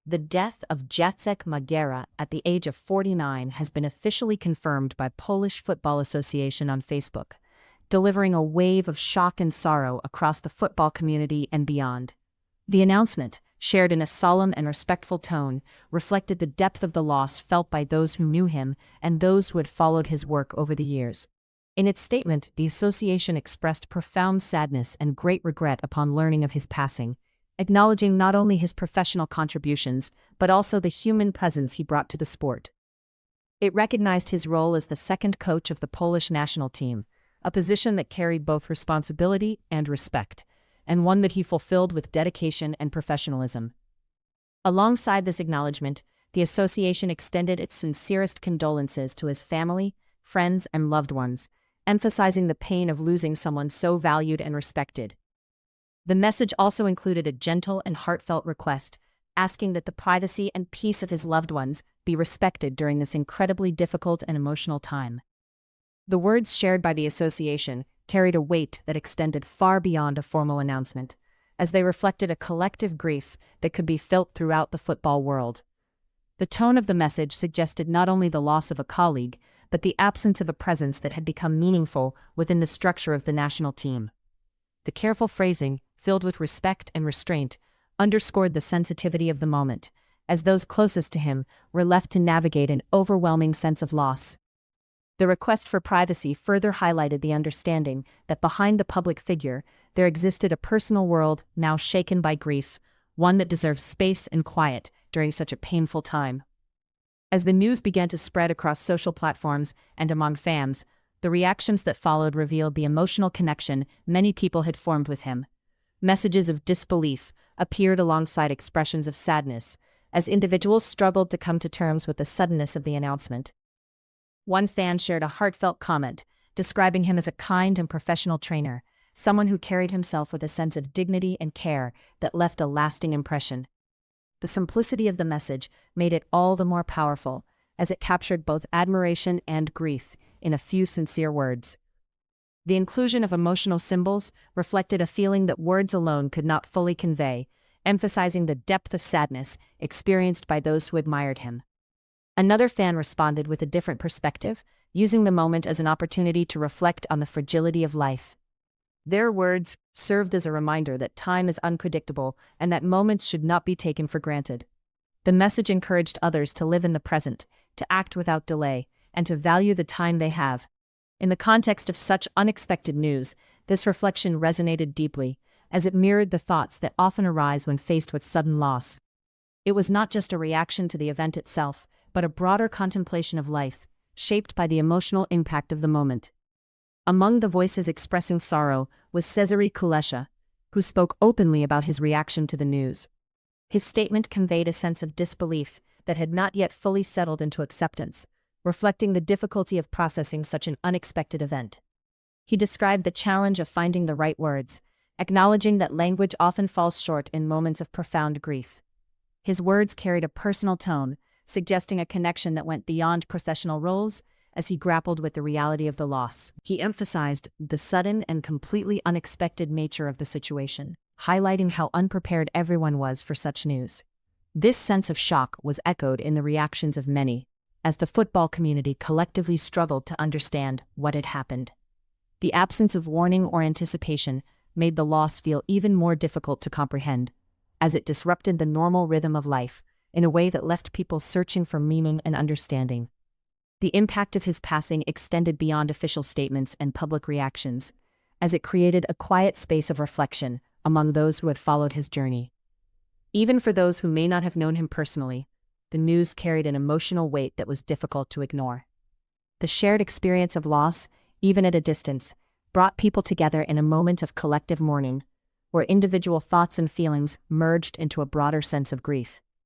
The death of Jacek Magiera at the age of 49 has been officially confirmed by Polish Football Association on Facebook, delivering a wave of shock and sorrow across the football community and beyond. The announcement, shared in a solemn and respectful tone, reflected the depth of the loss felt by those who knew him and those who had followed his work over the years. In its statement, the association expressed profound sadness and great regret upon learning of his passing, acknowledging not only his professional contributions, but also the human presence he brought to the sport. It recognized his role as the second coach of the Polish national team, a position that carried both responsibility and respect, and one that he fulfilled with dedication and professionalism. Alongside this acknowledgement, the association extended its sincerest condolences to his family, friends, and loved ones, emphasizing the pain of losing someone so valued and respected. The message also included a gentle and heartfelt request, asking that the privacy and peace of his loved ones be respected during this incredibly difficult and emotional time. The words shared by the association carried a weight that extended far beyond a formal announcement, as they reflected a collective grief that could be felt throughout the football world. The tone of the message suggested not only the loss of a colleague, but the absence of a presence that had become meaningful within the structure of the national team. The careful phrasing, filled with respect and restraint, underscored the sensitivity of the moment, as those closest to him were left to navigate an overwhelming sense of loss. The request for privacy further highlighted the understanding that behind the public figure, there existed a personal world now shaken by grief, one that deserves space and quiet during such a painful time. As the news began to spread across social platforms and among fans, the reactions that followed revealed the emotional connection many people had formed with him. Messages of disbelief appeared alongside expressions of sadness, as individuals struggled to come to terms with the suddenness of the announcement. One fan shared a heartfelt comment, describing him as a kind and professional trainer, someone who carried himself with a sense of dignity and care that left a lasting impression. The simplicity of the message made it all the more powerful, as it captured both admiration and grief in a few sincere words. The inclusion of emotional symbols reflected a feeling that words alone could not fully convey, emphasizing the depth of sadness experienced by those who admired him. Another fan responded with a different perspective, using the moment as an opportunity to reflect on the fragility of life. Their words served as a reminder that time is unpredictable and that moments should not be taken for granted. The message encouraged others to live in the present, to act without delay, and to value the time they have. In the context of such unexpected news, this reflection resonated deeply, as it mirrored the thoughts that often arise when faced with sudden loss. It was not just a reaction to the event itself, but a broader contemplation of life, shaped by the emotional impact of the moment. Among the voices expressing sorrow was Cezary Kulesza, who spoke openly about his reaction to the news. His statement conveyed a sense of disbelief that had not yet fully settled into acceptance, reflecting the difficulty of processing such an unexpected event. He described the challenge of finding the right words, acknowledging that language often falls short in moments of profound grief. His words carried a personal tone, suggesting a connection that went beyond processional roles as he grappled with the reality of the loss. He emphasized the sudden and completely unexpected nature of the situation, highlighting how unprepared everyone was for such news. This sense of shock was echoed in the reactions of many, as the football community collectively struggled to understand what had happened. The absence of warning or anticipation made the loss feel even more difficult to comprehend, as it disrupted the normal rhythm of life in a way that left people searching for meaning and understanding. The impact of his passing extended beyond official statements and public reactions, as it created a quiet space of reflection among those who had followed his journey. Even for those who may not have known him personally, the news carried an emotional weight that was difficult to ignore. The shared experience of loss, even at a distance, brought people together in a moment of collective mourning, where individual thoughts and feelings merged into a broader sense of grief.